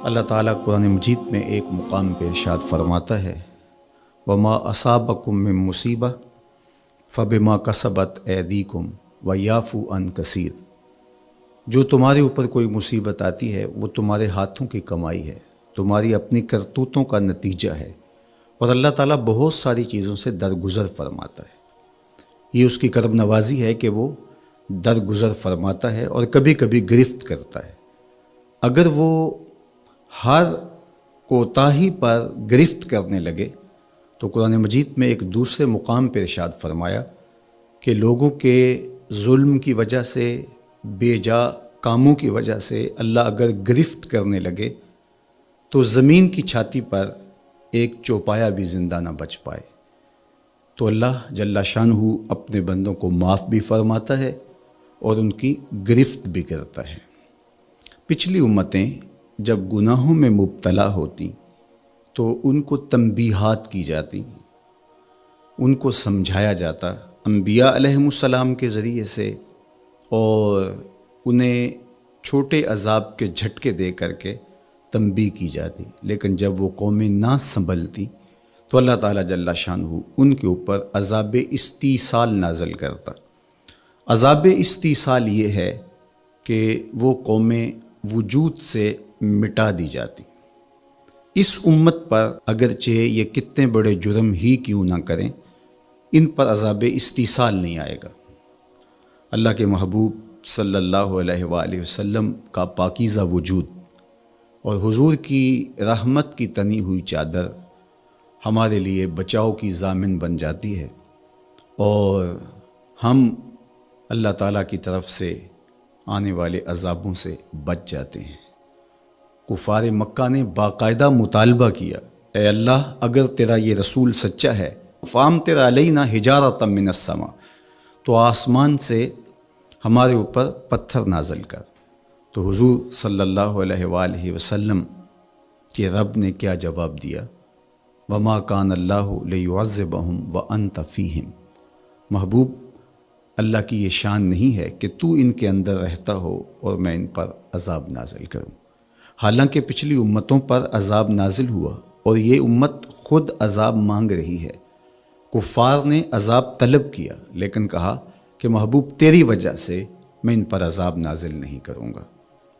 اللہ تعالیٰ قرآن مجید میں ایک مقام پہ ارشاد فرماتا ہے وما اصابکم من مصیبہ فبما کسبت ایدیکم ویعفو عن کثیر، جو تمہارے اوپر کوئی مصیبت آتی ہے وہ تمہارے ہاتھوں کی کمائی ہے، تمہاری اپنی کرتوتوں کا نتیجہ ہے، اور اللہ تعالیٰ بہت ساری چیزوں سے درگزر فرماتا ہے۔ یہ اس کی کرم نوازی ہے کہ وہ درگزر فرماتا ہے اور کبھی کبھی گرفت کرتا ہے۔ اگر وہ ہر کوتاہی پر گرفت کرنے لگے تو قرآن مجید میں ایک دوسرے مقام پہ ارشاد فرمایا کہ لوگوں کے ظلم کی وجہ سے، بے جا کاموں کی وجہ سے اللہ اگر گرفت کرنے لگے تو زمین کی چھاتی پر ایک چوپایا بھی زندہ نہ بچ پائے۔ تو اللہ جل شانہ اپنے بندوں کو معاف بھی فرماتا ہے اور ان کی گرفت بھی کرتا ہے۔ پچھلی امتیں جب گناہوں میں مبتلا ہوتی تو ان کو تنبیہات کی جاتی، ان کو سمجھایا جاتا انبیاء علیہم السلام کے ذریعے سے، اور انہیں چھوٹے عذاب کے جھٹکے دے کر کے تنبیہ کی جاتی۔ لیکن جب وہ قومیں نہ سنبھلتی تو اللہ تعالیٰ جل شانہ ان کے اوپر عذاب استیصال نازل کرتا۔ عذاب استیصال یہ ہے کہ وہ قومیں وجود سے مٹا دی جاتی۔ اس امت پر اگرچہ یہ کتنے بڑے جرم ہی کیوں نہ کریں، ان پر عذاب استیصال نہیں آئے گا۔ اللہ کے محبوب صلی اللہ علیہ وآلہ وسلم کا پاکیزہ وجود اور حضور کی رحمت کی تنی ہوئی چادر ہمارے لیے بچاؤ کی ضامن بن جاتی ہے، اور ہم اللہ تعالیٰ کی طرف سے آنے والے عذابوں سے بچ جاتے ہیں۔ کفار مکہ نے باقاعدہ مطالبہ کیا، اے اللہ اگر تیرا یہ رسول سچا ہے فامطر علینا حجارۃ من السماء، تو آسمان سے ہمارے اوپر پتھر نازل کر۔ تو حضور صلی اللہ علیہ وآلہ وسلم کے رب نے کیا جواب دیا؟ وما کان اللہ لیعذبہم وانت فیہم، محبوب اللہ کی یہ شان نہیں ہے کہ تو ان کے اندر رہتا ہو اور میں ان پر عذاب نازل کروں۔ حالانکہ پچھلی امتوں پر عذاب نازل ہوا اور یہ امت خود عذاب مانگ رہی ہے۔ کفار نے عذاب طلب کیا لیکن کہا کہ محبوب تیری وجہ سے میں ان پر عذاب نازل نہیں کروں گا،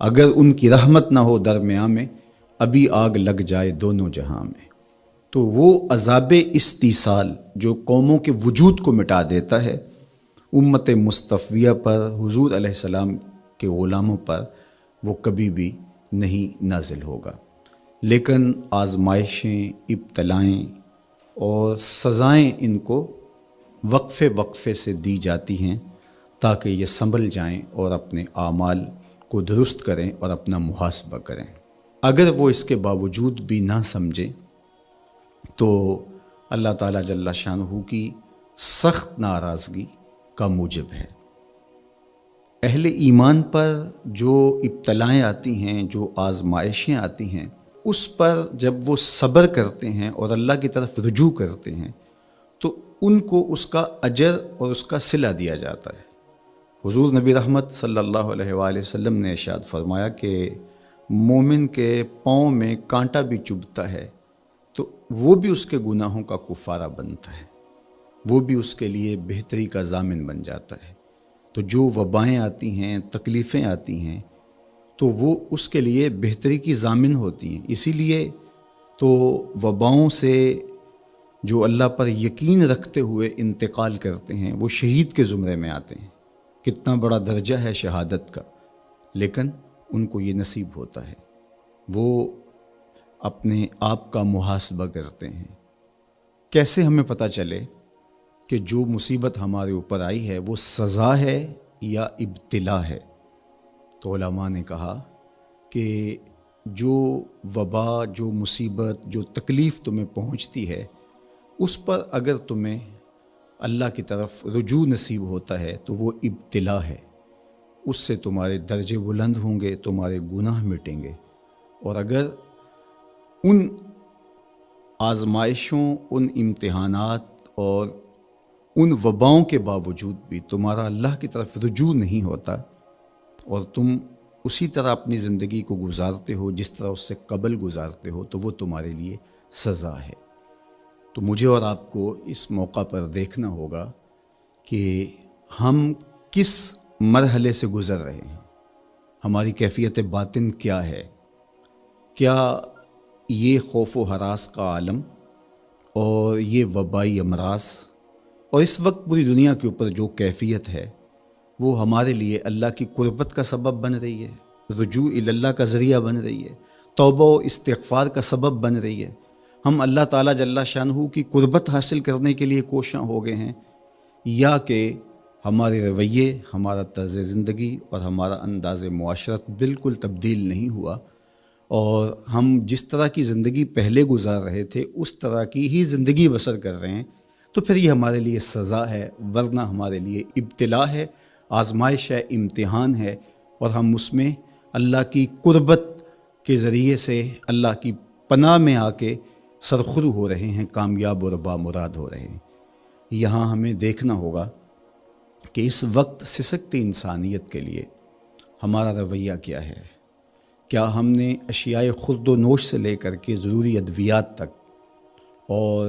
اگر ان کی رحمت نہ ہو درمیان میں ابھی آگ لگ جائے دونوں جہاں میں۔ تو وہ عذاب استیصال جو قوموں کے وجود کو مٹا دیتا ہے، امت مصطفیہ پر، حضور علیہ السلام کے غلاموں پر وہ کبھی بھی نہیں نازل ہوگا۔ لیکن آزمائشیں، ابتلائیں اور سزائیں ان کو وقفے وقفے سے دی جاتی ہیں تاکہ یہ سنبھل جائیں اور اپنے اعمال کو درست کریں اور اپنا محاسبہ کریں۔ اگر وہ اس کے باوجود بھی نہ سمجھیں تو اللہ تعالیٰ جل شانہ کی سخت ناراضگی کا موجب ہے۔ اہل ایمان پر جو ابتلائیں آتی ہیں، جو آزمائشیں آتی ہیں، اس پر جب وہ صبر کرتے ہیں اور اللہ کی طرف رجوع کرتے ہیں تو ان کو اس کا اجر اور اس کا صلہ دیا جاتا ہے۔ حضور نبی رحمت صلی اللہ علیہ وآلہ وسلم نے ارشاد فرمایا کہ مومن کے پاؤں میں کانٹا بھی چبھتا ہے تو وہ بھی اس کے گناہوں کا کفارہ بنتا ہے، وہ بھی اس کے لیے بہتری کا ضامن بن جاتا ہے۔ تو جو وبائیں آتی ہیں، تکلیفیں آتی ہیں، تو وہ اس کے لیے بہتری کی ضامن ہوتی ہیں۔ اسی لیے تو وباؤں سے جو اللہ پر یقین رکھتے ہوئے انتقال کرتے ہیں وہ شہید کے زمرے میں آتے ہیں۔ کتنا بڑا درجہ ہے شہادت کا، لیکن ان کو یہ نصیب ہوتا ہے۔ وہ اپنے آپ کا محاسبہ کرتے ہیں۔ کیسے ہمیں پتہ چلے کہ جو مصیبت ہمارے اوپر آئی ہے وہ سزا ہے یا ابتلا ہے؟ تو علماء نے کہا کہ جو وبا، جو مصیبت، جو تکلیف تمہیں پہنچتی ہے اس پر اگر تمہیں اللہ کی طرف رجوع نصیب ہوتا ہے تو وہ ابتلا ہے، اس سے تمہارے درجے بلند ہوں گے، تمہارے گناہ مٹیں گے۔ اور اگر ان آزمائشوں، ان امتحانات اور ان وباؤں کے باوجود بھی تمہارا اللہ کی طرف رجوع نہیں ہوتا اور تم اسی طرح اپنی زندگی کو گزارتے ہو جس طرح اس سے قبل گزارتے ہو تو وہ تمہارے لیے سزا ہے۔ تو مجھے اور آپ کو اس موقع پر دیکھنا ہوگا کہ ہم کس مرحلے سے گزر رہے ہیں، ہماری کیفیت باطن کیا ہے۔ کیا یہ خوف و ہراس کا عالم اور یہ وبائی امراض اور اس وقت پوری دنیا کے اوپر جو کیفیت ہے وہ ہمارے لیے اللہ کی قربت کا سبب بن رہی ہے، رجوع اللہ کا ذریعہ بن رہی ہے، توبہ و استغفار کا سبب بن رہی ہے؟ ہم اللہ تعالیٰ جل شانہ کی قربت حاصل کرنے کے لیے کوشاں ہو گئے ہیں، یا کہ ہمارے رویے، ہمارا طرز زندگی اور ہمارا انداز معاشرت بالکل تبدیل نہیں ہوا، اور ہم جس طرح کی زندگی پہلے گزار رہے تھے اس طرح کی ہی زندگی بسر کر رہے ہیں؟ تو پھر یہ ہمارے لیے سزا ہے، ورنہ ہمارے لیے ابتلا ہے، آزمائش ہے، امتحان ہے، اور ہم اس میں اللہ کی قربت کے ذریعے سے اللہ کی پناہ میں آ کے سرخرو ہو رہے ہیں، کامیاب اور بامراد ہو رہے ہیں۔ یہاں ہمیں دیکھنا ہوگا کہ اس وقت سسکتی انسانیت کے لیے ہمارا رویہ کیا ہے۔ کیا ہم نے اشیاء خورد و نوش سے لے کر کے ضروری ادویات تک اور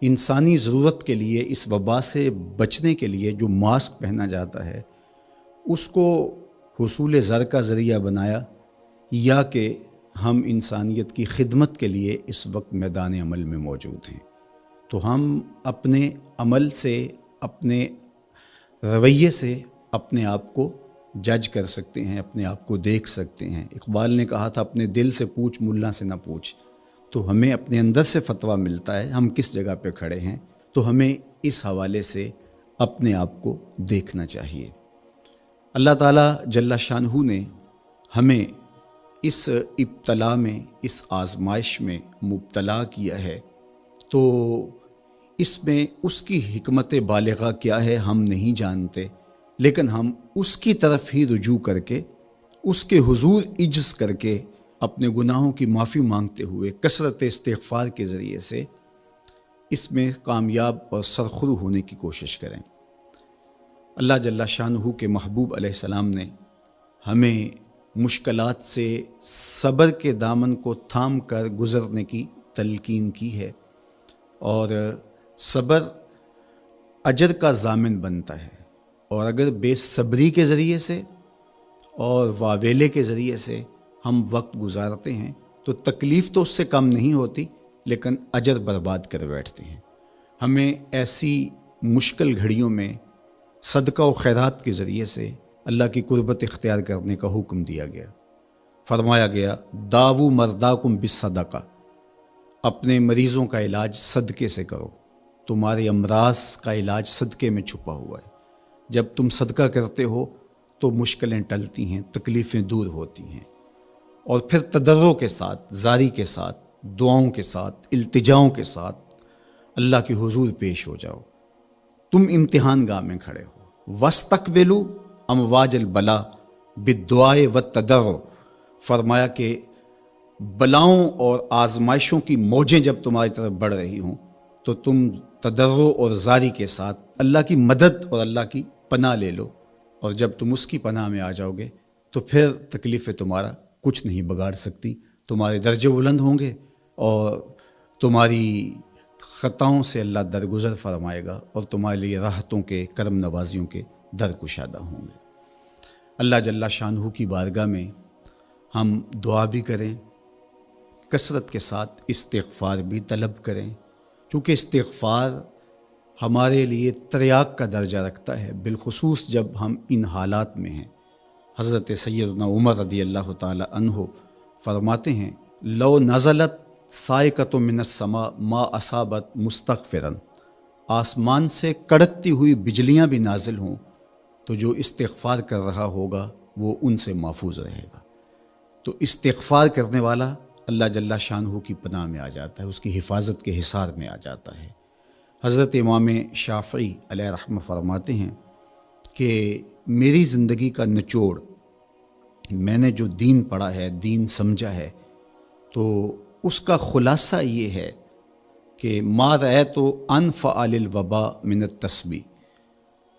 انسانی ضرورت کے لیے اس وبا سے بچنے کے لیے جو ماسک پہنا جاتا ہے اس کو حصول زر کا ذریعہ بنایا، یا کہ ہم انسانیت کی خدمت کے لیے اس وقت میدان عمل میں موجود ہیں؟ تو ہم اپنے عمل سے، اپنے رویے سے اپنے آپ کو جج کر سکتے ہیں، اپنے آپ کو دیکھ سکتے ہیں۔ اقبال نے کہا تھا اپنے دل سے پوچھ، ملا سے نہ پوچھ۔ تو ہمیں اپنے اندر سے فتویٰ ملتا ہے ہم کس جگہ پہ کھڑے ہیں، تو ہمیں اس حوالے سے اپنے آپ کو دیکھنا چاہیے۔ اللہ تعالیٰ جل شانہ نے ہمیں اس ابتلا میں، اس آزمائش میں مبتلا کیا ہے، تو اس میں اس کی حکمت بالغہ کیا ہے ہم نہیں جانتے، لیکن ہم اس کی طرف ہی رجوع کر کے، اس کے حضور عجز کر کے، اپنے گناہوں کی معافی مانگتے ہوئے کثرت استغفار کے ذریعے سے اس میں کامیاب اور سرخرو ہونے کی کوشش کریں۔ اللہ جل شانہ کے محبوب علیہ السلام نے ہمیں مشکلات سے صبر کے دامن کو تھام کر گزرنے کی تلقین کی ہے، اور صبر اجر کا ضامن بنتا ہے، اور اگر بے صبری کے ذریعے سے اور واویلے کے ذریعے سے ہم وقت گزارتے ہیں تو تکلیف تو اس سے کم نہیں ہوتی، لیکن اجر برباد کر بیٹھتے ہیں۔ ہمیں ایسی مشکل گھڑیوں میں صدقہ و خیرات کے ذریعے سے اللہ کی قربت اختیار کرنے کا حکم دیا گیا۔ فرمایا گیا داو مرداکم بالصدقہ، اپنے مریضوں کا علاج صدقے سے کرو، تمہارے امراض کا علاج صدقے میں چھپا ہوا ہے۔ جب تم صدقہ کرتے ہو تو مشکلیں ٹلتی ہیں، تکلیفیں دور ہوتی ہیں، اور پھر تضرع کے ساتھ، زاری کے ساتھ، دعاؤں کے ساتھ، التجاؤں کے ساتھ اللہ کے حضور پیش ہو جاؤ۔ تم امتحان گاہ میں کھڑے ہو، وَاسْتَقْبِلُوا امواج البلا بالدعاء والتضرع، فرمایا کہ بلاؤں اور آزمائشوں کی موجیں جب تمہاری طرف بڑھ رہی ہوں تو تم تضرع اور زاری کے ساتھ اللہ کی مدد اور اللہ کی پناہ لے لو، اور جب تم اس کی پناہ میں آ جاؤ گے تو پھر تکلیفیں تمہارا کچھ نہیں بگاڑ سکتی، تمہارے درجے بلند ہوں گے، اور تمہاری خطاؤں سے اللہ درگزر فرمائے گا، اور تمہارے لیے راحتوں کے، کرم نوازیوں کے در کشادہ ہوں گے۔ اللہ جل شانہ کی بارگاہ میں ہم دعا بھی کریں، کثرت کے ساتھ استغفار بھی طلب کریں، چونکہ استغفار ہمارے لیے تریاق کا درجہ رکھتا ہے، بالخصوص جب ہم ان حالات میں ہیں۔ حضرت سیدنا عمر رضی اللہ تعالی عنہ فرماتے ہیں لو نزلت صاعقۃ من السماء ما اصابت مستغفرا، آسمان سے کڑکتی ہوئی بجلیاں بھی نازل ہوں تو جو استغفار کر رہا ہوگا وہ ان سے محفوظ رہے گا۔ تو استغفار کرنے والا اللہ جل شانہ کی پناہ میں آ جاتا ہے، اس کی حفاظت کے حصار میں آ جاتا ہے۔ حضرت امام شافعی علیہ رحمہ فرماتے ہیں کہ میری زندگی کا نچوڑ، میں نے جو دین پڑھا ہے، دین سمجھا ہے، تو اس کا خلاصہ یہ ہے کہ ما رأیت انفع للوباء من التسبیح،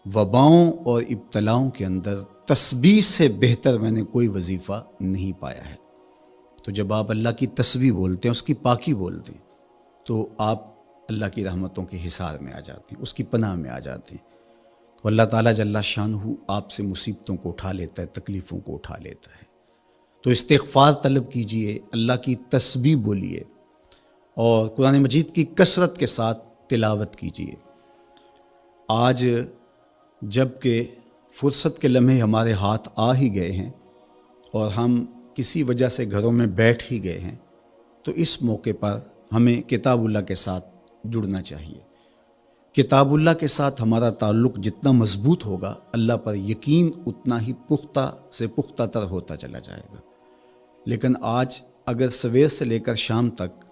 وباؤں اور ابتلاؤں کے اندر تسبیح سے بہتر میں نے کوئی وظیفہ نہیں پایا ہے۔ تو جب آپ اللہ کی تسبیح بولتے ہیں، اس کی پاکی بولتے ہیں، تو آپ اللہ کی رحمتوں کے حصار میں آ جاتے ہیں، اس کی پناہ میں آ جاتے ہیں۔ تو اللہ تعالیٰ جل شانہ آپ سے مصیبتوں کو اٹھا لیتا ہے، تکلیفوں کو اٹھا لیتا ہے۔ تو استغفار طلب کیجئے، اللہ کی تسبیح بولیے، اور قرآن مجید کی کثرت کے ساتھ تلاوت کیجئے۔ آج جب کہ فرصت کے لمحے ہمارے ہاتھ آ ہی گئے ہیں اور ہم کسی وجہ سے گھروں میں بیٹھ ہی گئے ہیں، تو اس موقع پر ہمیں کتاب اللہ کے ساتھ جڑنا چاہیے۔ کتاب اللہ کے ساتھ ہمارا تعلق جتنا مضبوط ہوگا، اللہ پر یقین اتنا ہی پختہ سے پختہ تر ہوتا چلا جائے گا۔ لیکن آج اگر سویر سے لے کر شام تک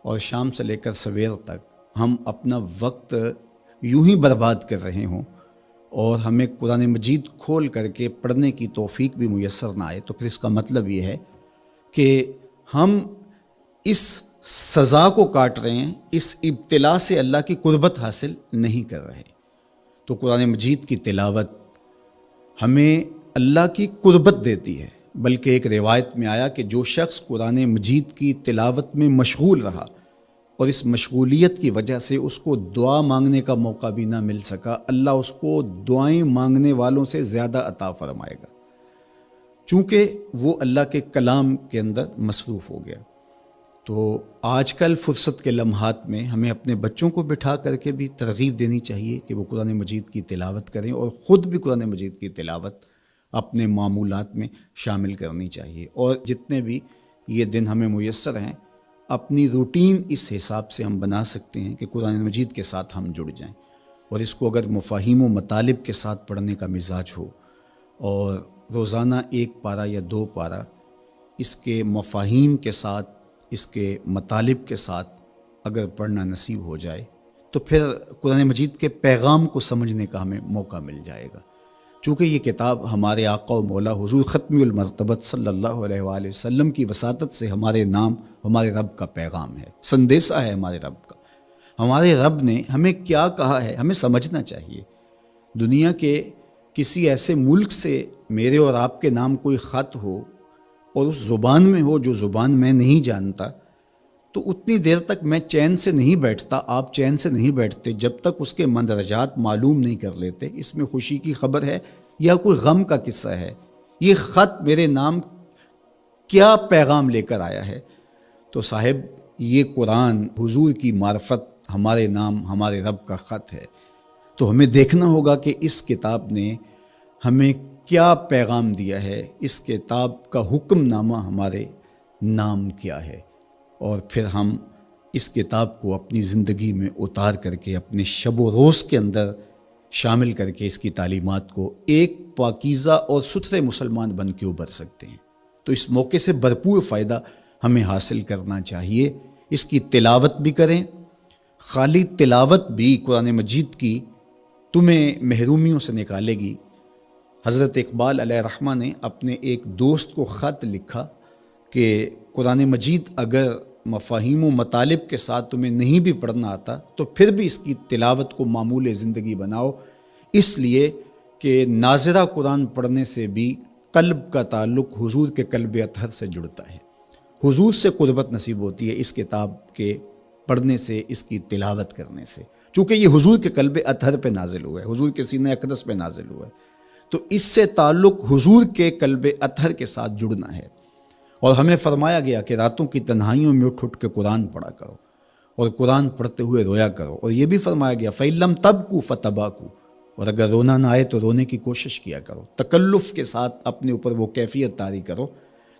اور شام سے لے کر سویر تک ہم اپنا وقت یوں ہی برباد کر رہے ہوں اور ہمیں قرآن مجید کھول کر کے پڑھنے کی توفیق بھی میسر نہ آئے، تو پھر اس کا مطلب یہ ہے کہ ہم اس سزا کو کاٹ رہے ہیں، اس ابتلا سے اللہ کی قربت حاصل نہیں کر رہے۔ تو قرآن مجید کی تلاوت ہمیں اللہ کی قربت دیتی ہے، بلکہ ایک روایت میں آیا کہ جو شخص قرآن مجید کی تلاوت میں مشغول رہا اور اس مشغولیت کی وجہ سے اس کو دعا مانگنے کا موقع بھی نہ مل سکا، اللہ اس کو دعائیں مانگنے والوں سے زیادہ عطا فرمائے گا، چونکہ وہ اللہ کے کلام کے اندر مصروف ہو گیا۔ تو آج کل فرصت کے لمحات میں ہمیں اپنے بچوں کو بٹھا کر کے بھی ترغیب دینی چاہیے کہ وہ قرآن مجید کی تلاوت کریں، اور خود بھی قرآن مجید کی تلاوت اپنے معمولات میں شامل کرنی چاہیے۔ اور جتنے بھی یہ دن ہمیں میسر ہیں، اپنی روٹین اس حساب سے ہم بنا سکتے ہیں کہ قرآن مجید کے ساتھ ہم جڑ جائیں، اور اس کو اگر مفاہیم و مطالب کے ساتھ پڑھنے کا مزاج ہو، اور روزانہ 1 پارہ یا 2 پارہ اس کے مفاہیم کے ساتھ، اس کے مطالب کے ساتھ اگر پڑھنا نصیب ہو جائے، تو پھر قرآن مجید کے پیغام کو سمجھنے کا ہمیں موقع مل جائے گا۔ چونکہ یہ کتاب ہمارے آقا و مولا حضور ختم المرتبت صلی اللہ علیہ وآلہ وسلم کی وساطت سے ہمارے نام، ہمارے رب کا پیغام ہے، سندیسہ ہے ہمارے رب کا۔ ہمارے رب نے ہمیں کیا کہا ہے ہمیں سمجھنا چاہیے۔ دنیا کے کسی ایسے ملک سے میرے اور آپ کے نام کوئی خط ہو اور اس زبان میں ہو جو زبان میں نہیں جانتا، تو اتنی دیر تک میں چین سے نہیں بیٹھتا، آپ چین سے نہیں بیٹھتے جب تک اس کے مندرجات معلوم نہیں کر لیتے، اس میں خوشی کی خبر ہے یا کوئی غم کا قصہ ہے، یہ خط میرے نام کیا پیغام لے کر آیا ہے۔ تو صاحب، یہ قرآن حضور کی معرفت، ہمارے نام، ہمارے رب کا خط ہے۔ تو ہمیں دیکھنا ہوگا کہ اس کتاب نے ہمیں کیا پیغام دیا ہے، اس کتاب کا حکم نامہ ہمارے نام کیا ہے، اور پھر ہم اس کتاب کو اپنی زندگی میں اتار کر کے اپنے شب و روز کے اندر شامل کر کے اس کی تعلیمات کو ایک پاکیزہ اور ستھرے مسلمان بن کے ابھر سکتے ہیں۔ تو اس موقع سے بھرپور فائدہ ہمیں حاصل کرنا چاہیے۔ اس کی تلاوت بھی کریں، خالی تلاوت بھی قرآن مجید کی تمہیں محرومیوں سے نکالے گی۔ حضرت اقبال علیہ الرحمہ نے اپنے ایک دوست کو خط لکھا کہ قرآن مجید اگر مفاہیم و مطالب کے ساتھ تمہیں نہیں بھی پڑھنا آتا تو پھر بھی اس کی تلاوت کو معمول زندگی بناؤ، اس لیے کہ ناظرہ قرآن پڑھنے سے بھی قلب کا تعلق حضور کے قلب اطہر سے جڑتا ہے، حضور سے قربت نصیب ہوتی ہے اس کتاب کے پڑھنے سے، اس کی تلاوت کرنے سے، چونکہ یہ حضور کے قلب اطہر پہ نازل ہوا ہے، حضور کے سینہ اقدس پہ نازل ہوا ہے، تو اس سے تعلق حضور کے قلب اطہر کے ساتھ جڑنا ہے۔ اور ہمیں فرمایا گیا کہ راتوں کی تنہائیوں میں اٹھ کے قرآن پڑھا کرو اور قرآن پڑھتے ہوئے رویا کرو، اور یہ بھی فرمایا گیا فَإِن لَمْ تَبْكُوا فَتَبَاكُوا، اور اگر رونا نہ آئے تو رونے کی کوشش کیا کرو، تکلف کے ساتھ اپنے اوپر وہ کیفیت طاری کرو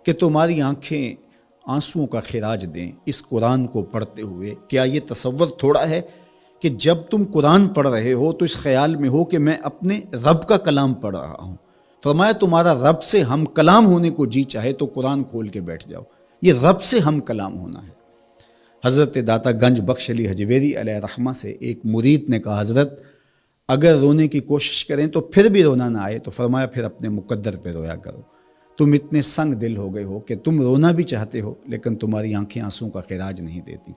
کہ تمہاری آنکھیں آنسوؤں کا خراج دیں اس قرآن کو پڑھتے ہوئے۔ کیا یہ تصور تھوڑا ہے کہ جب تم قرآن پڑھ رہے ہو تو اس خیال میں ہو کہ میں اپنے رب کا کلام پڑھ رہا ہوں؟ فرمایا تمہارا رب سے ہم کلام ہونے کو جی چاہے تو قرآن کھول کے بیٹھ جاؤ، یہ رب سے ہم کلام ہونا ہے۔ حضرت داتا گنج بخش علی حجویری علیہ الرحمہ سے ایک مرید نے کہا حضرت اگر رونے کی کوشش کریں تو پھر بھی رونا نہ آئے تو فرمایا پھر اپنے مقدر پہ رویا کرو۔ تم اتنے سنگ دل ہو گئے ہو کہ تم رونا بھی چاہتے ہو لیکن تمہاری آنکھیں آنسوں کا خراج نہیں دیتی۔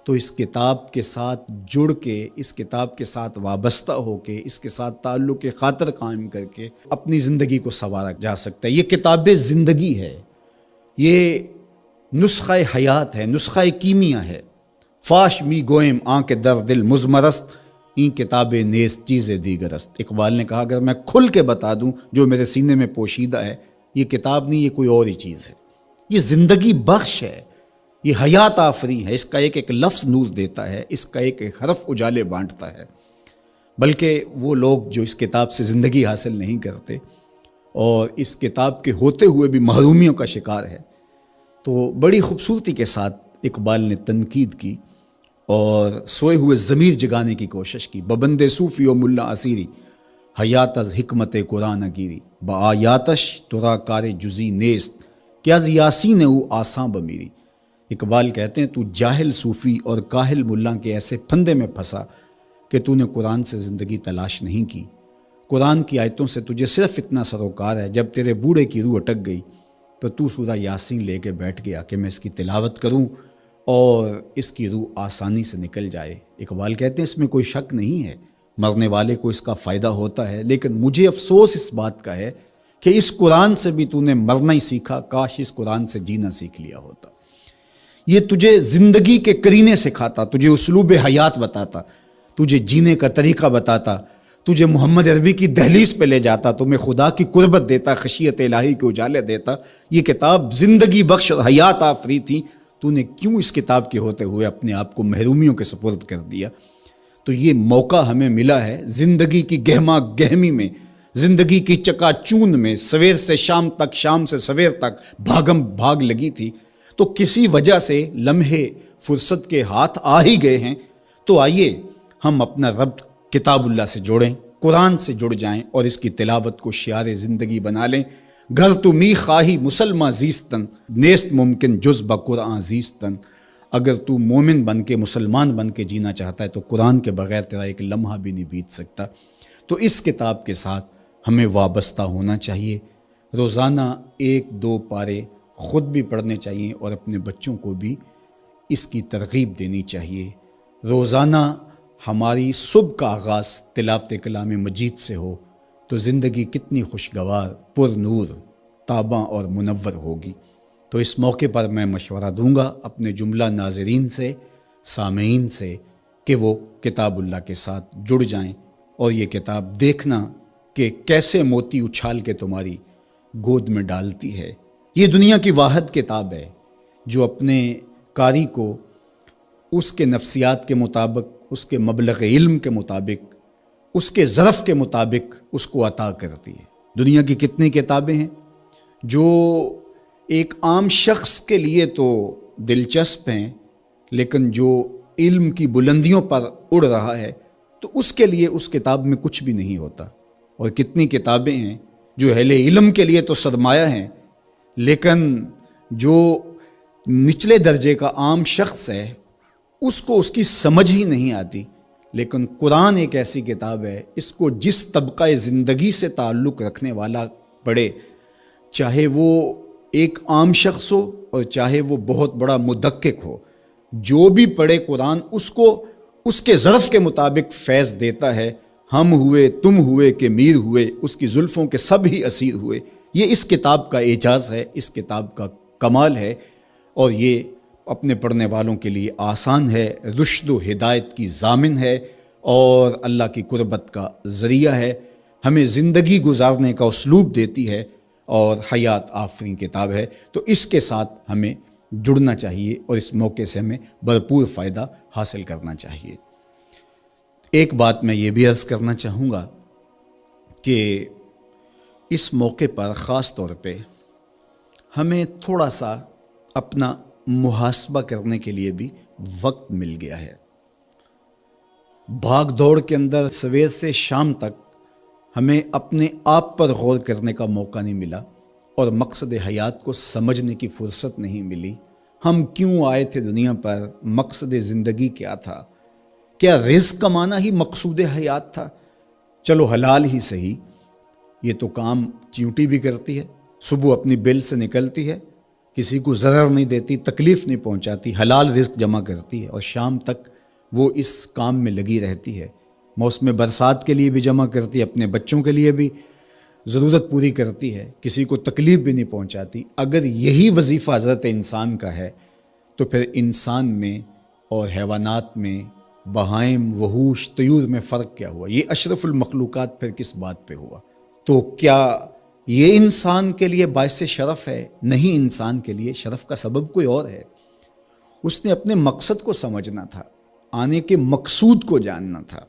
تو اس کتاب کے ساتھ جڑ کے، اس کتاب کے ساتھ وابستہ ہو کے، اس کے ساتھ تعلق خاطر قائم کر کے اپنی زندگی کو سنوارا جا سکتا ہے۔ یہ کتاب زندگی ہے، یہ نسخہ حیات ہے، نسخہ کیمیا ہے۔ فاش می گوئم آنکھ در دل مزمرست، این کتاب نیست چیز دیگرست۔ اقبال نے کہا اگر میں کھل کے بتا دوں جو میرے سینے میں پوشیدہ ہے، یہ کتاب نہیں، یہ کوئی اور ہی چیز ہے۔ یہ زندگی بخش ہے، یہ حیات آفری ہے۔ اس کا ایک ایک لفظ نور دیتا ہے، اس کا ایک ایک حرف اجالے بانٹتا ہے۔ بلکہ وہ لوگ جو اس کتاب سے زندگی حاصل نہیں کرتے اور اس کتاب کے ہوتے ہوئے بھی محرومیوں کا شکار ہے، تو بڑی خوبصورتی کے ساتھ اقبال نے تنقید کی اور سوئے ہوئے ضمیر جگانے کی کوشش کی۔ ببند صوفی و ملا اسیری حیات از حکمت قرآن گیری، با آیاتش ترا کار جزی نیست کیا از یاسین او آساں بمیری۔ اقبال کہتے ہیں تو جاہل صوفی اور کاہل ملا کے ایسے پھندے میں پھنسا کہ تو نے قرآن سے زندگی تلاش نہیں کی۔ قرآن کی آیتوں سے تجھے صرف اتنا سروکار ہے، جب تیرے بوڑھے کی روح اٹک گئی تو سورہ یاسین لے کے بیٹھ گیا کہ میں اس کی تلاوت کروں اور اس کی روح آسانی سے نکل جائے۔ اقبال کہتے ہیں اس میں کوئی شک نہیں ہے، مرنے والے کو اس کا فائدہ ہوتا ہے، لیکن مجھے افسوس اس بات کا ہے کہ اس قرآن سے بھی تو نے مرنا ہی سیکھا، کاش اس قرآن سے جینا سیکھ لیا ہوتا۔ یہ تجھے زندگی کے قرینے سکھاتا، تجھے اسلوب حیات بتاتا، تجھے جینے کا طریقہ بتاتا، تجھے محمد عربی کی دہلیز پہ لے جاتا، تمہیں خدا کی قربت دیتا، خشیت الہی کے اجالے دیتا۔ یہ کتاب زندگی بخش اور حیات آفری تھی، تو نے کیوں اس کتاب کے ہوتے ہوئے اپنے آپ کو محرومیوں کے سپرد کر دیا؟ تو یہ موقع ہمیں ملا ہے زندگی کی گہما گہمی میں، زندگی کی چکا چون میں، سویر سے شام تک، شام سے سویر تک بھاگم بھاگ لگی تھی، تو کسی وجہ سے لمحے فرصت کے ہاتھ آ ہی گئے ہیں۔ تو آئیے ہم اپنا ربط کتاب اللہ سے جوڑیں، قرآن سے جڑ جائیں اور اس کی تلاوت کو شعار زندگی بنا لیں۔ گھر تو می خواہی مسلمہ زیستن نیست ممکن جز بقرآن زیستن۔ اگر تو مومن بن کے، مسلمان بن کے جینا چاہتا ہے تو قرآن کے بغیر تیرا ایک لمحہ بھی نہیں بیت سکتا۔ تو اس کتاب کے ساتھ ہمیں وابستہ ہونا چاہیے، روزانہ 1-2 پارے خود بھی پڑھنے چاہیے اور اپنے بچوں کو بھی اس کی ترغیب دینی چاہیے۔ روزانہ ہماری صبح کا آغاز تلاوت کلام مجید سے ہو تو زندگی کتنی خوشگوار، پر نور، تاباں اور منور ہوگی۔ تو اس موقع پر میں مشورہ دوں گا اپنے جملہ ناظرین سے، سامعین سے، کہ وہ کتاب اللہ کے ساتھ جڑ جائیں اور یہ کتاب دیکھنا کہ کیسے موتی اچھال کے تمہاری گود میں ڈالتی ہے۔ یہ دنیا کی واحد کتاب ہے جو اپنے قاری کو اس کے نفسیات کے مطابق، اس کے مبلغ علم کے مطابق، اس کے ظرف کے مطابق اس کو عطا کرتی ہے۔ دنیا کی کتنی کتابیں ہیں جو ایک عام شخص کے لیے تو دلچسپ ہیں، لیکن جو علم کی بلندیوں پر اڑ رہا ہے تو اس کے لیے اس کتاب میں کچھ بھی نہیں ہوتا۔ اور کتنی کتابیں ہیں جو اہل علم کے لیے تو سرمایہ ہیں، لیکن جو نچلے درجے کا عام شخص ہے اس کو اس کی سمجھ ہی نہیں آتی۔ لیکن قرآن ایک ایسی کتاب ہے، اس کو جس طبقہ زندگی سے تعلق رکھنے والا پڑھے، چاہے وہ ایک عام شخص ہو اور چاہے وہ بہت بڑا مدقق ہو، جو بھی پڑھے قرآن اس کو اس کے ظرف کے مطابق فیض دیتا ہے۔ ہم ہوئے، تم ہوئے کہ میر ہوئے، اس کی زلفوں کے سب ہی اسیر ہوئے۔ یہ اس کتاب کا اعجاز ہے، اس کتاب کا کمال ہے، اور یہ اپنے پڑھنے والوں کے لیے آسان ہے، رشد و ہدایت کی ضامن ہے اور اللہ کی قربت کا ذریعہ ہے، ہمیں زندگی گزارنے کا اسلوب دیتی ہے اور حیات آفرین کتاب ہے۔ تو اس کے ساتھ ہمیں جڑنا چاہیے اور اس موقع سے ہمیں بھرپور فائدہ حاصل کرنا چاہیے۔ ایک بات میں یہ بھی عرض کرنا چاہوں گا کہ اس موقع پر خاص طور پہ ہمیں تھوڑا سا اپنا محاسبہ کرنے کے لیے بھی وقت مل گیا ہے۔ بھاگ دوڑ کے اندر سویر سے شام تک ہمیں اپنے آپ پر غور کرنے کا موقع نہیں ملا اور مقصد حیات کو سمجھنے کی فرصت نہیں ملی۔ ہم کیوں آئے تھے دنیا پر؟ مقصد زندگی کیا تھا؟ کیا رزق کمانا ہی مقصود حیات تھا؟ چلو حلال ہی صحیح، یہ تو کام چیونٹی بھی کرتی ہے، صبح اپنی بیل سے نکلتی ہے، کسی کو ضرر نہیں دیتی، تکلیف نہیں پہنچاتی، حلال رزق جمع کرتی ہے، اور شام تک وہ اس کام میں لگی رہتی ہے۔ موسم برسات کے لیے بھی جمع کرتی ہے، اپنے بچوں کے لیے بھی ضرورت پوری کرتی ہے، کسی کو تکلیف بھی نہیں پہنچاتی۔ اگر یہی وظیفہ حضرت انسان کا ہے تو پھر انسان میں اور حیوانات میں، بہائم، وحوش، طیور میں فرق کیا ہوا؟ یہ اشرف المخلوقات پھر کس بات پہ ہوا؟ تو کیا یہ انسان کے لیے باعث شرف ہے؟ نہیں، انسان کے لیے شرف کا سبب کوئی اور ہے۔ اس نے اپنے مقصد کو سمجھنا تھا، آنے کے مقصود کو جاننا تھا،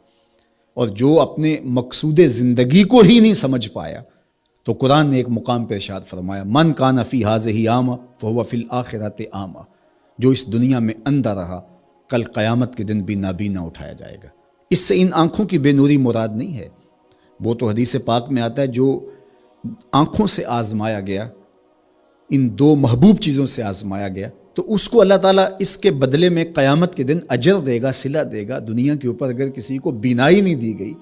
اور جو اپنے مقصود زندگی کو ہی نہیں سمجھ پایا تو قرآن نے ایک مقام پہ ارشاد فرمایا، من کان فی ہذہ اعمی فہو فی الآخرۃ اعمی، جو اس دنیا میں اندھا رہا کل قیامت کے دن بھی نابینا اٹھایا جائے گا۔ اس سے ان آنکھوں کی بے نوری مراد نہیں ہے، وہ تو حدیث پاک میں آتا ہے جو آنکھوں سے آزمایا گیا، ان دو محبوب چیزوں سے آزمایا گیا، تو اس کو اللہ تعالیٰ اس کے بدلے میں قیامت کے دن اجر دے گا، صلہ دے گا۔ دنیا کے اوپر اگر کسی کو بینائی نہیں دی گئی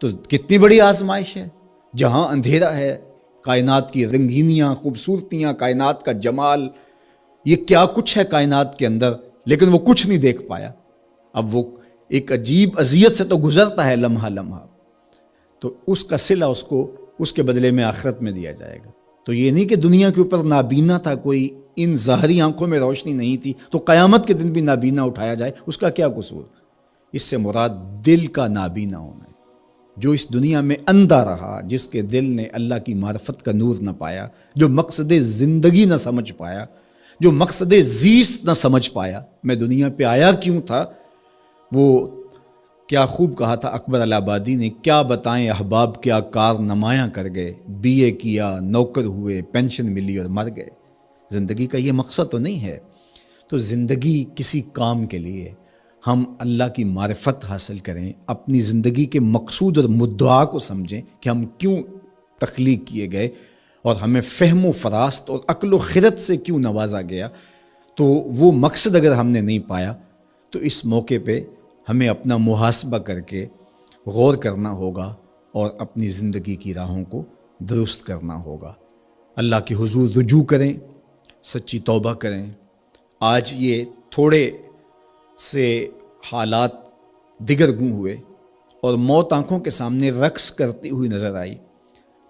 تو کتنی بڑی آزمائش ہے۔ جہاں اندھیرا ہے، کائنات کی رنگینیاں، خوبصورتیاں، کائنات کا جمال، یہ کیا کچھ ہے کائنات کے اندر، لیکن وہ کچھ نہیں دیکھ پایا۔ اب وہ ایک عجیب اذیت سے تو گزرتا ہے لمحہ لمحہ، تو اس کا صلہ اس کو اس کے بدلے میں آخرت میں دیا جائے گا۔ تو یہ نہیں کہ دنیا کے اوپر نابینا تھا کوئی، ان ظاہری آنکھوں میں روشنی نہیں تھی تو قیامت کے دن بھی نابینا اٹھایا جائے، اس کا کیا قصور؟ اس سے مراد دل کا نابینا ہونا ہے، جو اس دنیا میں اندھا رہا، جس کے دل نے اللہ کی معرفت کا نور نہ پایا، جو مقصد زندگی نہ سمجھ پایا، جو مقصد زیست نہ سمجھ پایا، میں دنیا پہ آیا کیوں تھا۔ وہ کیا خوب کہا تھا اکبر الہآبادی نے، کیا بتائیں احباب کیا کار نمایاں کر گئے، بی اے کیا، نوکر ہوئے، پینشن ملی اور مر گئے۔ زندگی کا یہ مقصد تو نہیں ہے۔ تو زندگی کسی کام کے لیے ہم اللہ کی معرفت حاصل کریں، اپنی زندگی کے مقصود اور مدعا کو سمجھیں کہ ہم کیوں تخلیق کیے گئے، اور ہمیں فہم و فراست اور عقل و خرد سے کیوں نوازا گیا۔ تو وہ مقصد اگر ہم نے نہیں پایا تو اس موقع پہ ہمیں اپنا محاسبہ کر کے غور کرنا ہوگا اور اپنی زندگی کی راہوں کو درست کرنا ہوگا۔ اللہ کے حضور رجوع کریں، سچی توبہ کریں۔ آج یہ تھوڑے سے حالات دگرگوں ہوئے اور موت آنکھوں کے سامنے رقص کرتی ہوئی نظر آئی۔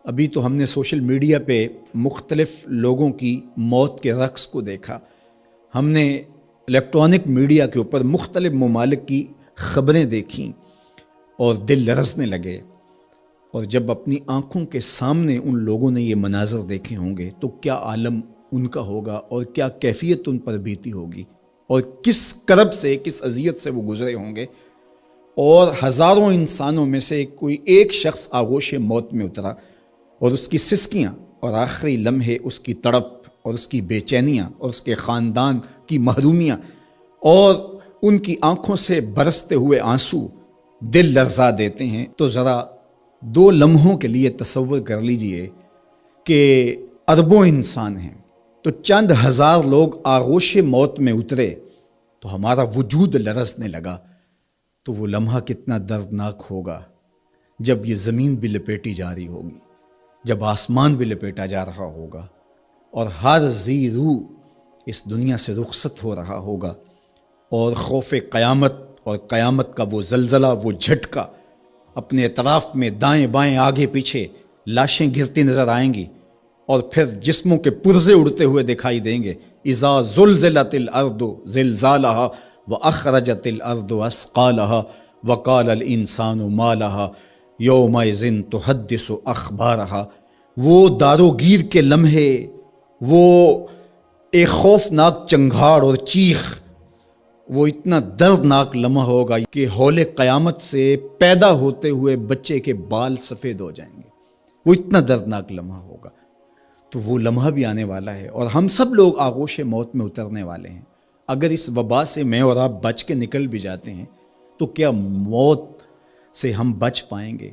ابھی تو ہم نے سوشل میڈیا پہ مختلف لوگوں کی موت کے رقص کو دیکھا، ہم نے الیکٹرانک میڈیا کے اوپر مختلف ممالک کی خبریں دیکھیں اور دل لرزنے لگے۔ اور جب اپنی آنکھوں کے سامنے ان لوگوں نے یہ مناظر دیکھے ہوں گے تو کیا عالم ان کا ہوگا، اور کیا کیفیت ان پر بیتی ہوگی، اور کس کرب سے، کس اذیت سے وہ گزرے ہوں گے۔ اور ہزاروں انسانوں میں سے کوئی ایک شخص آغوش موت میں اترا، اور اس کی سسکیاں اور آخری لمحے اس کی تڑپ اور اس کی بے چینیاں اور اس کے خاندان کی محرومیاں اور ان کی آنکھوں سے برستے ہوئے آنسو دل لرزا دیتے ہیں۔ تو ذرا 2 لمحوں کے لیے تصور کر لیجئے کہ اربوں انسان ہیں، تو چند ہزار لوگ آغوش موت میں اترے تو ہمارا وجود لرزنے لگا، تو وہ لمحہ کتنا دردناک ہوگا جب یہ زمین بھی لپیٹی جا رہی ہوگی، جب آسمان بھی لپیٹا جا رہا ہوگا، اور ہر ذی روح اس دنیا سے رخصت ہو رہا ہوگا، اور خوف قیامت اور قیامت کا وہ زلزلہ، وہ جھٹکا، اپنے اطراف میں دائیں بائیں آگے پیچھے لاشیں گرتی نظر آئیں گی، اور پھر جسموں کے پرزے اڑتے ہوئے دکھائی دیں گے۔ اذا زلزلت الارض زلزالها واخرجت الارض اثقالها وقال الانسان ما لها یومئذ تحدث اخبارها۔ وہ داروگیر کے لمحے، وہ ایک خوفناک چنگھاڑ اور چیخ، وہ اتنا دردناک لمحہ ہوگا کہ ہول قیامت سے پیدا ہوتے ہوئے بچے کے بال سفید ہو جائیں گے۔ وہ اتنا دردناک لمحہ ہوگا۔ تو وہ لمحہ بھی آنے والا ہے، اور ہم سب لوگ آغوش موت میں اترنے والے ہیں۔ اگر اس وبا سے میں اور آپ بچ کے نکل بھی جاتے ہیں تو کیا موت سے ہم بچ پائیں گے؟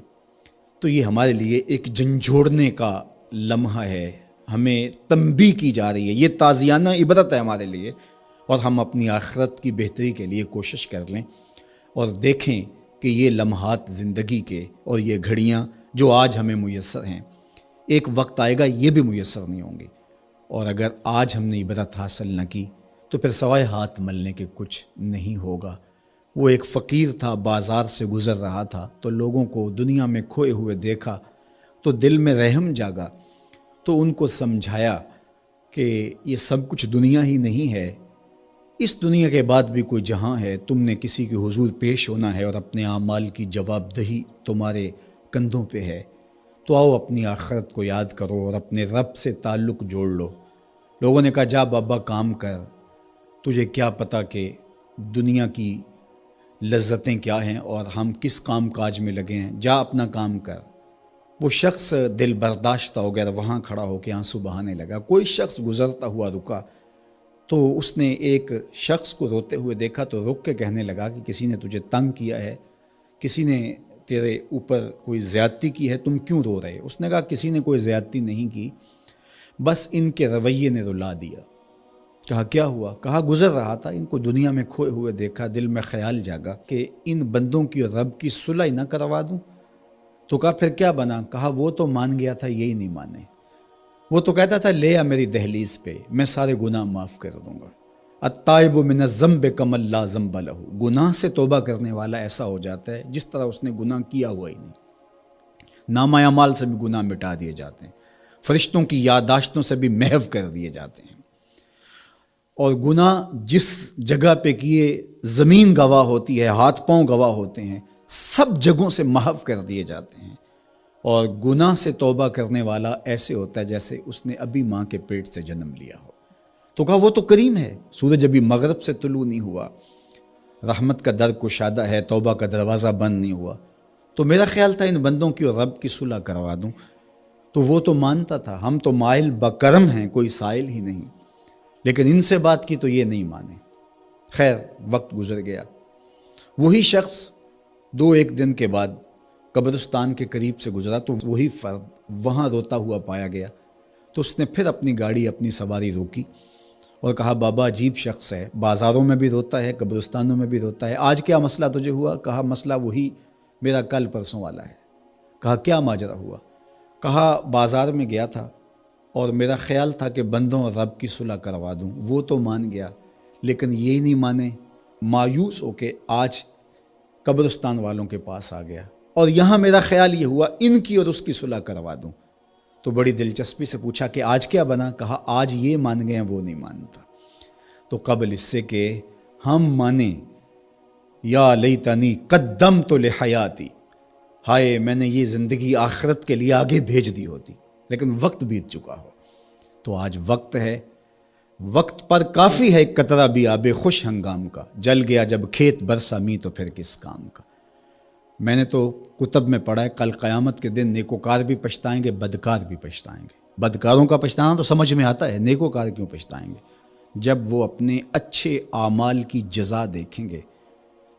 تو یہ ہمارے لیے ایک جھنجھوڑنے کا لمحہ ہے، ہمیں تنبیہ کی جا رہی ہے، یہ تازیانہ عبرت ہے ہمارے لیے، اور ہم اپنی آخرت کی بہتری کے لیے کوشش کر لیں اور دیکھیں کہ یہ لمحات زندگی کے اور یہ گھڑیاں جو آج ہمیں میسر ہیں، ایک وقت آئے گا یہ بھی میسر نہیں ہوں گی، اور اگر آج ہم نے عبرت حاصل نہ کی تو پھر سوائے ہاتھ ملنے کے کچھ نہیں ہوگا۔ وہ ایک فقیر تھا، بازار سے گزر رہا تھا تو لوگوں کو دنیا میں کھوئے ہوئے دیکھا تو دل میں رحم جاگا، تو ان کو سمجھایا کہ یہ سب کچھ دنیا ہی نہیں ہے، اس دنیا کے بعد بھی کوئی جہاں ہے، تم نے کسی کے حضور پیش ہونا ہے اور اپنے اعمال کی جواب دہی تمہارے کندھوں پہ ہے، تو آؤ اپنی آخرت کو یاد کرو اور اپنے رب سے تعلق جوڑ لو۔ لوگوں نے کہا جا بابا کام کر، تجھے کیا پتہ کہ دنیا کی لذتیں کیا ہیں اور ہم کس کام کاج میں لگے ہیں، جا اپنا کام کر۔ وہ شخص دل برداشتہ ہو گیا، وہاں کھڑا ہو کے آنسو بہانے لگا۔ کوئی شخص گزرتا ہوا رکا تو اس نے ایک شخص کو روتے ہوئے دیکھا تو رک کے کہنے لگا کہ کسی نے تجھے تنگ کیا ہے، کسی نے تیرے اوپر کوئی زیادتی کی ہے، تم کیوں رو رہے؟ اس نے کہا کسی نے کوئی زیادتی نہیں کی، بس ان کے رویے نے رلا دیا۔ کہا کیا ہوا؟ کہا گزر رہا تھا، ان کو دنیا میں کھوئے ہوئے دیکھا، دل میں خیال جاگا کہ ان بندوں کی اور رب کی صلح ہی نہ کروا دوں۔ تو کہا پھر کیا بنا؟ کہا وہ تو مان گیا تھا، یہی نہیں مانے۔ وہ تو کہتا تھا لے آ میری دہلیز پہ، میں سارے گناہ معاف کر دوں گا۔ التائب من الذنب کمن لا ذنب لہ، گناہ سے توبہ کرنے والا ایسا ہو جاتا ہے جس طرح اس نے گناہ کیا ہوا ہی نہیں۔ نامہ اعمال سے بھی گناہ مٹا دیے جاتے ہیں، فرشتوں کی یادداشتوں سے بھی محو کر دیے جاتے ہیں، اور گناہ جس جگہ پہ کیے زمین گواہ ہوتی ہے، ہاتھ پاؤں گواہ ہوتے ہیں، سب جگہوں سے محو کر دیے جاتے ہیں۔ اور گناہ سے توبہ کرنے والا ایسے ہوتا ہے جیسے اس نے ابھی ماں کے پیٹ سے جنم لیا ہو۔ تو کہا وہ تو کریم ہے، سورج ابھی مغرب سے طلوع نہیں ہوا، رحمت کا در کشادہ ہے، توبہ کا دروازہ بند نہیں ہوا، تو میرا خیال تھا ان بندوں کی اور رب کی صلح کروا دوں۔ تو وہ تو مانتا تھا ہم تو مائل بکرم ہیں، کوئی سائل ہی نہیں، لیکن ان سے بات کی تو یہ نہیں مانے۔ خیر وقت گزر گیا، وہی شخص دو ایک دن کے بعد قبرستان کے قریب سے گزرا تو وہی فرد وہاں روتا ہوا پایا گیا۔ تو اس نے پھر اپنی گاڑی، اپنی سواری روکی اور کہا بابا عجیب شخص ہے، بازاروں میں بھی روتا ہے، قبرستانوں میں بھی روتا ہے، آج کیا مسئلہ تجھے ہوا؟ کہا مسئلہ وہی میرا کل پرسوں والا ہے۔ کہا کیا ماجرا ہوا؟ کہا بازار میں گیا تھا اور میرا خیال تھا کہ بندوں اور رب کی صلح کروا دوں، وہ تو مان گیا لیکن یہ نہیں مانے، مایوس ہو کے آج قبرستان والوں کے پاس آ گیا اور یہاں میرا خیال یہ ہوا ان کی اور اس کی صلح کروا دوں۔ تو بڑی دلچسپی سے پوچھا کہ آج کیا بنا؟ کہا آج یہ مان گئے ہیں، وہ نہیں مانتا۔ تو قبل اس سے کہ ہم مانیں، یا لیتنی قدمت لحیاتی، ہائے میں نے یہ زندگی آخرت کے لیے آگے بھیج دی ہوتی، لیکن وقت بیت چکا ہو۔ تو آج وقت ہے، وقت پر کافی ہے ایک قطرہ بھی آب خوش ہنگام کا، جل گیا جب کھیت برسا می تو پھر کس کام کا۔ میں نے تو کتب میں پڑھا ہے کل قیامت کے دن نیکوکار بھی پچھتائیں گے، بدکار بھی پچھتائیں گے۔ بدکاروں کا پچھتانا تو سمجھ میں آتا ہے، نیکوکار کیوں پچھتائیں گے؟ جب وہ اپنے اچھے اعمال کی جزا دیکھیں گے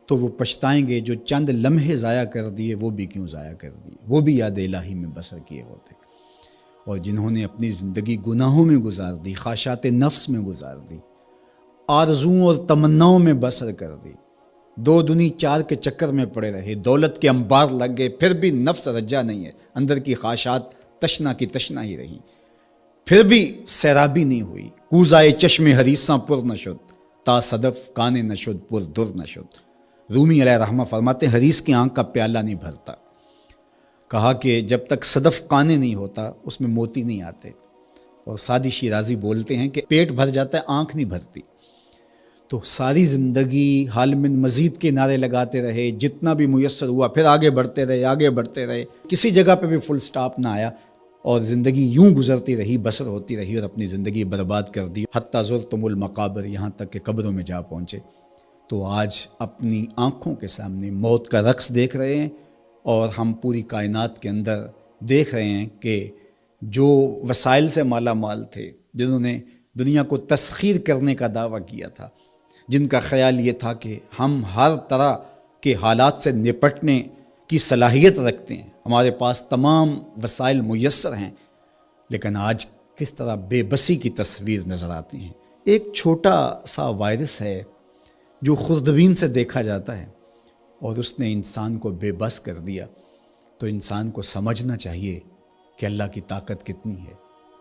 تو وہ پچھتائیں گے، جو چند لمحے ضائع کر دیے وہ بھی کیوں ضائع کر دیے، وہ بھی یاد الہی میں بسر کیے ہوتے۔ اور جنہوں نے اپنی زندگی گناہوں میں گزار دی، خواہشات نفس میں گزار دی، آرزوؤں اور تمناؤں میں بسر کر دی، دو دنی چار کے چکر میں پڑے رہے، دولت کے انبار لگ گئے، پھر بھی نفس رجا نہیں ہے، اندر کی خواہشات تشنا کی تشنا ہی رہی، پھر بھی سیرابی نہیں ہوئی۔ کوزائے چشم حریصاں پر نشد، تا صدف کانے نشد پر در نشد۔ رومی علیہ رحمہ فرماتے ہیں حریص کی آنکھ کا پیالہ نہیں بھرتا۔ کہا کہ جب تک صدف قانے نہیں ہوتا اس میں موتی نہیں آتے، اور سادی شیرازی بولتے ہیں کہ پیٹ بھر جاتا ہے آنکھ نہیں بھرتی۔ تو ساری زندگی حال من مزید کے نعرے لگاتے رہے، جتنا بھی میسر ہوا پھر آگے بڑھتے رہے، آگے بڑھتے رہے، کسی جگہ پہ بھی فل سٹاپ نہ آیا، اور زندگی یوں گزرتی رہی، بسر ہوتی رہی، اور اپنی زندگی برباد کر دی، حتیٰ زرتم المقابر، یہاں تک کہ قبروں میں جا پہنچے۔ تو آج اپنی آنکھوں کے سامنے موت کا رقص دیکھ رہے ہیں، اور ہم پوری کائنات کے اندر دیکھ رہے ہیں کہ جو وسائل سے مالا مال تھے، جنہوں نے دنیا کو تسخیر کرنے کا دعویٰ کیا تھا، جن کا خیال یہ تھا کہ ہم ہر طرح کے حالات سے نپٹنے کی صلاحیت رکھتے ہیں، ہمارے پاس تمام وسائل میسر ہیں، لیکن آج کس طرح بے بسی کی تصویر نظر آتی ہیں۔ ایک چھوٹا سا وائرس ہے جو خوردبین سے دیکھا جاتا ہے، اور اس نے انسان کو بے بس کر دیا۔ تو انسان کو سمجھنا چاہیے کہ اللہ کی طاقت کتنی ہے۔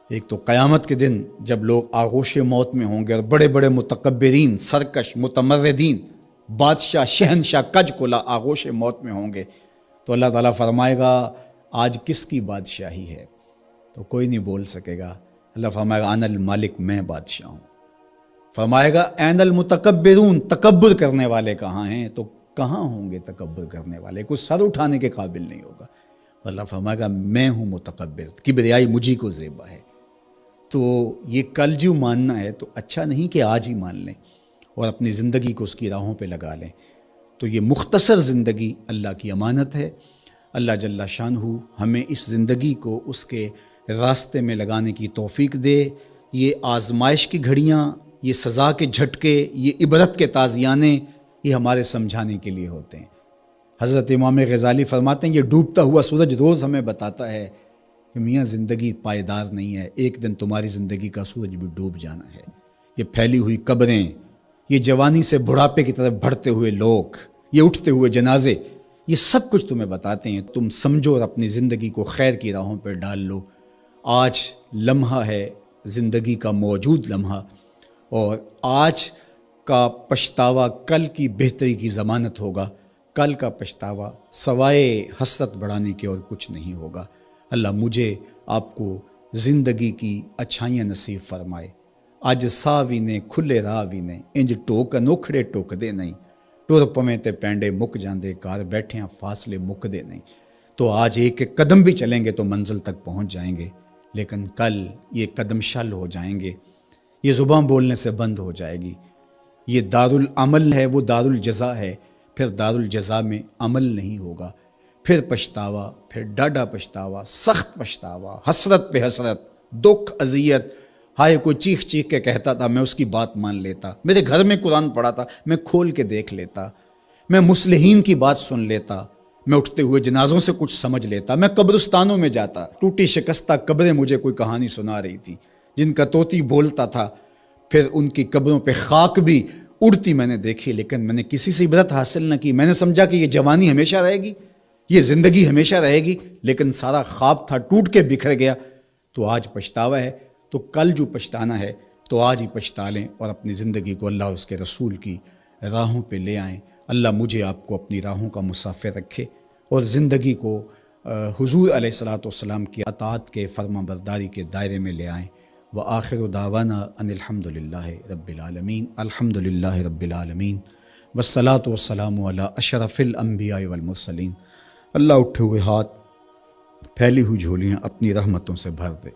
ایک تو قیامت کے دن جب لوگ آغوش موت میں ہوں گے اور بڑے بڑے متکبرین، سرکش، متمردین، بادشاہ، شہنشاہ، کج کلا آغوش موت میں ہوں گے، تو اللہ تعالیٰ فرمائے گا آج کس کی بادشاہی ہے؟ تو کوئی نہیں بول سکے گا۔ اللہ فرمائے گا انا المالک، میں بادشاہ ہوں۔ فرمائے گا این المتکبرون، تکبر کرنے والے کہاں ہیں؟ تو کہاں ہوں گے تکبر کرنے والے؟ کوئی سر اٹھانے کے قابل نہیں ہوگا۔ اللہ فرمائے گا میں ہوں متکبر، کبریائی مجھی کو زیبا ہے۔ تو یہ کل جو ماننا ہے تو اچھا نہیں کہ آج ہی مان لیں اور اپنی زندگی کو اس کی راہوں پہ لگا لیں۔ تو یہ مختصر زندگی اللہ کی امانت ہے۔ اللہ جل شانہ ہمیں اس زندگی کو اس کے راستے میں لگانے کی توفیق دے۔ یہ آزمائش کی گھڑیاں، یہ سزا کے جھٹکے، یہ عبرت کے تازیانے، یہ ہمارے سمجھانے کے لیے ہوتے ہیں۔ حضرت امام غزالی فرماتے ہیں یہ ڈوبتا ہوا سورج روز ہمیں بتاتا ہے کہ میاں زندگی پائیدار نہیں ہے، ایک دن تمہاری زندگی کا سورج بھی ڈوب جانا ہے۔ یہ پھیلی ہوئی قبریں، یہ جوانی سے بڑھاپے کی طرف بڑھتے ہوئے لوگ، یہ اٹھتے ہوئے جنازے، یہ سب کچھ تمہیں بتاتے ہیں۔ تم سمجھو اور اپنی زندگی کو خیر کی راہوں پر ڈال لو۔ آج لمحہ ہے زندگی کا موجود لمحہ، اور آج کا پچھتاوا کل کی بہتری کی ضمانت ہوگا۔ کل کا پچھتاوا سوائے حسرت بڑھانے کے اور کچھ نہیں ہوگا۔ اللہ مجھے آپ کو زندگی کی اچھائیاں نصیب فرمائے۔ اج ساوی نے کھلے راوی نے انج ٹوک انوکھڑے ٹوک دے نہیں، ٹر پویں تے پینڈے مک جاندے، گھر بیٹھیاں فاصلے مک دے نہیں۔ تو آج ایک ایک قدم بھی چلیں گے تو منزل تک پہنچ جائیں گے، لیکن کل یہ قدم شل ہو جائیں گے، یہ زبان بولنے سے بند ہو جائے گی۔ یہ دارالعمل ہے، وہ دارالجزا ہے، پھر دارالجزا میں عمل نہیں ہوگا، پھر پچھتاوا، پھر ڈاڈا پچھتاوا، سخت پچھتاوا، حسرت پہ حسرت، دکھ، اذیت۔ ہائے کوئی چیخ چیخ کے کہتا تھا میں اس کی بات مان لیتا، میرے گھر میں قرآن پڑھا تھا میں کھول کے دیکھ لیتا، میں مصلحین کی بات سن لیتا، میں اٹھتے ہوئے جنازوں سے کچھ سمجھ لیتا، میں قبرستانوں میں جاتا، ٹوٹی شکستہ قبریں مجھے کوئی کہانی سنا رہی تھی جن کا طوطی بولتا تھا، پھر ان کی قبروں پہ خاک بھی اڑتی میں نے دیکھی، لیکن میں نے کسی سے عبرت حاصل نہ کی۔ میں نے سمجھا کہ یہ جوانی ہمیشہ رہے گی، یہ زندگی ہمیشہ رہے گی، لیکن سارا خواب تھا ٹوٹ کے بکھر گیا۔ تو آج پچھتاوا ہے، تو کل جو پچھتانا ہے تو آج ہی پچھتا لیں اور اپنی زندگی کو اللہ اور اس کے رسول کی راہوں پہ لے آئیں۔ اللہ مجھے آپ کو اپنی راہوں کا مسافر رکھے اور زندگی کو حضور علیہ الصلاۃ والسلام کی اطاعت کے، فرما برداری کے دائرے میں لے آئیں۔ وآخر دعوانا ان الحمد للہ رب العالمین، الحمد للہ رب العالمین، والصلاۃ والسلام علی اشرف الانبیاء والمرسلین۔ اللہ اٹھے ہوئے ہاتھ، پھیلی ہوئی جھولیاں اپنی رحمتوں سے بھر دے،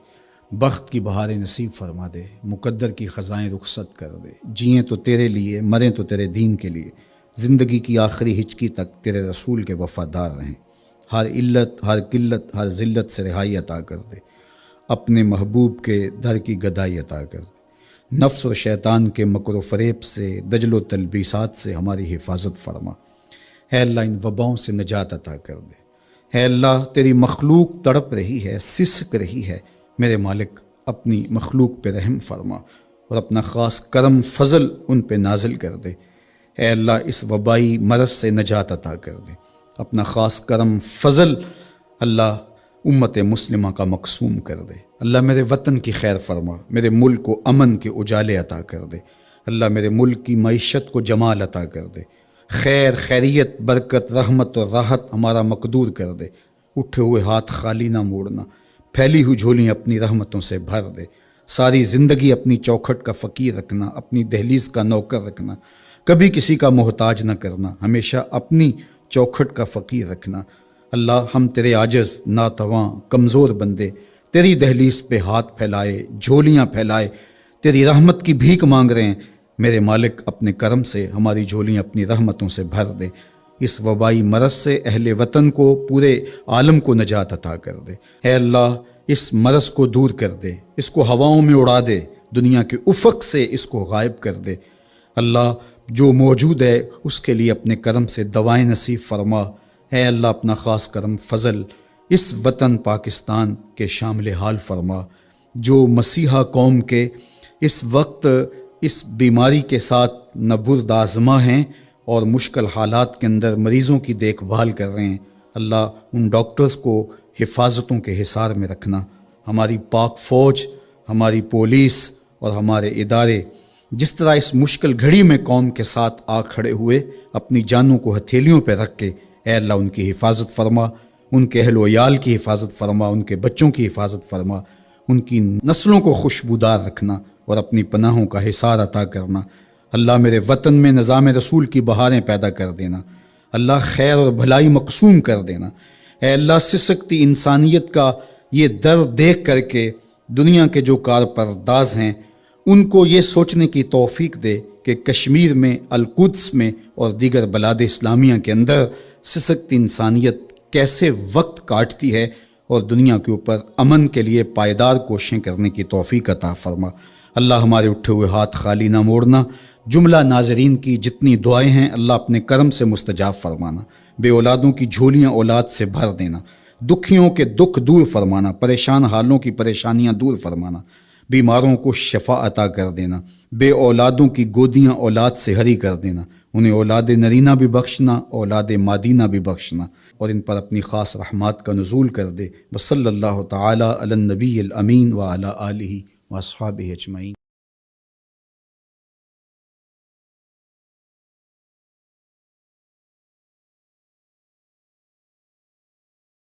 بخت کی بہاریں نصیب فرما دے، مقدر کی خزائیں رخصت کر دے۔ جئیں تو تیرے لیے، مریں تو تیرے دین کے لیے، زندگی کی آخری ہچکی تک تیرے رسول کے وفادار رہیں۔ ہر علت، ہر قلت، ہر ذلت سے رہائی عطا کر دے، اپنے محبوب کے در کی گدائی عطا کر دے۔ نفس و شیطان کے مکر و فریب سے، دجل و تلبیسات سے ہماری حفاظت فرما۔ اے اللہ ان وباؤں سے نجات عطا کر دے۔ اے اللہ تیری مخلوق تڑپ رہی ہے، سسک رہی ہے، میرے مالک اپنی مخلوق پہ رحم فرما اور اپنا خاص کرم فضل ان پہ نازل کر دے۔ اے اللہ اس وبائی مرض سے نجات عطا کر دے، اپنا خاص کرم فضل اللہ امت مسلمہ کا مقسوم کر دے۔ اللہ میرے وطن کی خیر فرما، میرے ملک کو امن کے اجالے عطا کر دے۔ اللہ میرے ملک کی معیشت کو جمال عطا کر دے، خیر، خیریت، برکت، رحمت اور راحت ہمارا مقدور کر دے۔ اٹھے ہوئے ہاتھ خالی نہ موڑنا، پھیلی ہوئی جھولیاں اپنی رحمتوں سے بھر دے۔ ساری زندگی اپنی چوکھٹ کا فقیر رکھنا، اپنی دہلیز کا نوکر رکھنا، کبھی کسی کا محتاج نہ کرنا، ہمیشہ اپنی چوکھٹ کا فقیر رکھنا۔ اللہ ہم تیرے عاجز، ناتواں، کمزور بندے تیری دہلیز پہ ہاتھ پھیلائے، جھولیاں پھیلائے تیری رحمت کی بھیک مانگ رہے ہیں۔ میرے مالک اپنے کرم سے ہماری جھولیاں اپنی رحمتوں سے بھر دے۔ اس وبائی مرض سے اہل وطن کو، پورے عالم کو نجات عطا کر دے۔ اے اللہ اس مرض کو دور کر دے، اس کو ہواؤں میں اڑا دے، دنیا کے افق سے اس کو غائب کر دے۔ اللہ جو موجود ہے اس کے لیے اپنے کرم سے دوائیں نصیب فرما۔ اے اللہ اپنا خاص کرم فضل اس وطن پاکستان کے شامل حال فرما، جو مسیحا قوم کے اس وقت اس بیماری کے ساتھ نبرد آزما ہیں اور مشکل حالات کے اندر مریضوں کی دیکھ بھال کر رہے ہیں۔ اللہ ان ڈاکٹرز کو حفاظتوں کے حصار میں رکھنا۔ ہماری پاک فوج، ہماری پولیس اور ہمارے ادارے جس طرح اس مشکل گھڑی میں قوم کے ساتھ آ کھڑے ہوئے، اپنی جانوں کو ہتھیلیوں پہ رکھ کے اے اللہ ان کی حفاظت فرما، ان کے اہل و عیال کی حفاظت فرما، ان کے بچوں کی حفاظت فرما، ان کی نسلوں کو خوشبودار رکھنا اور اپنی پناہوں کا حصار عطا کرنا۔ اللہ میرے وطن میں نظام رسول کی بہاریں پیدا کر دینا۔ اللہ خیر اور بھلائی مقسوم کر دینا۔ اے اللہ سسکتی انسانیت کا یہ درد دیکھ کر کے دنیا کے جو کارپرداز ہیں ان کو یہ سوچنے کی توفیق دے کہ کشمیر میں، القدس میں اور دیگر بلاد اسلامیہ کے اندر سسکتی انسانیت کیسے وقت کاٹتی ہے، اور دنیا کے اوپر امن کے لیے پائیدار کوششیں کرنے کی توفیق عطا فرما۔ اللہ ہمارے اٹھے ہوئے ہاتھ خالی نہ موڑنا۔ جملہ ناظرین کی جتنی دعائیں ہیں اللہ اپنے کرم سے مستجاب فرمانا۔ بے اولادوں کی جھولیاں اولاد سے بھر دینا، دکھیوں کے دکھ دور فرمانا، پریشان حالوں کی پریشانیاں دور فرمانا، بیماروں کو شفا عطا کر دینا، بے اولادوں کی گودیاں اولاد سے ہری کر دینا، انہیں اولاد نرینہ بھی بخشنا، اولاد مادینہ بھی بخشنا، اور ان پر اپنی خاص رحمات کا نزول کر دے۔ وصلی اللہ تعالی علی النبی الامین وعلی آلہ واصحابہ اجمعین۔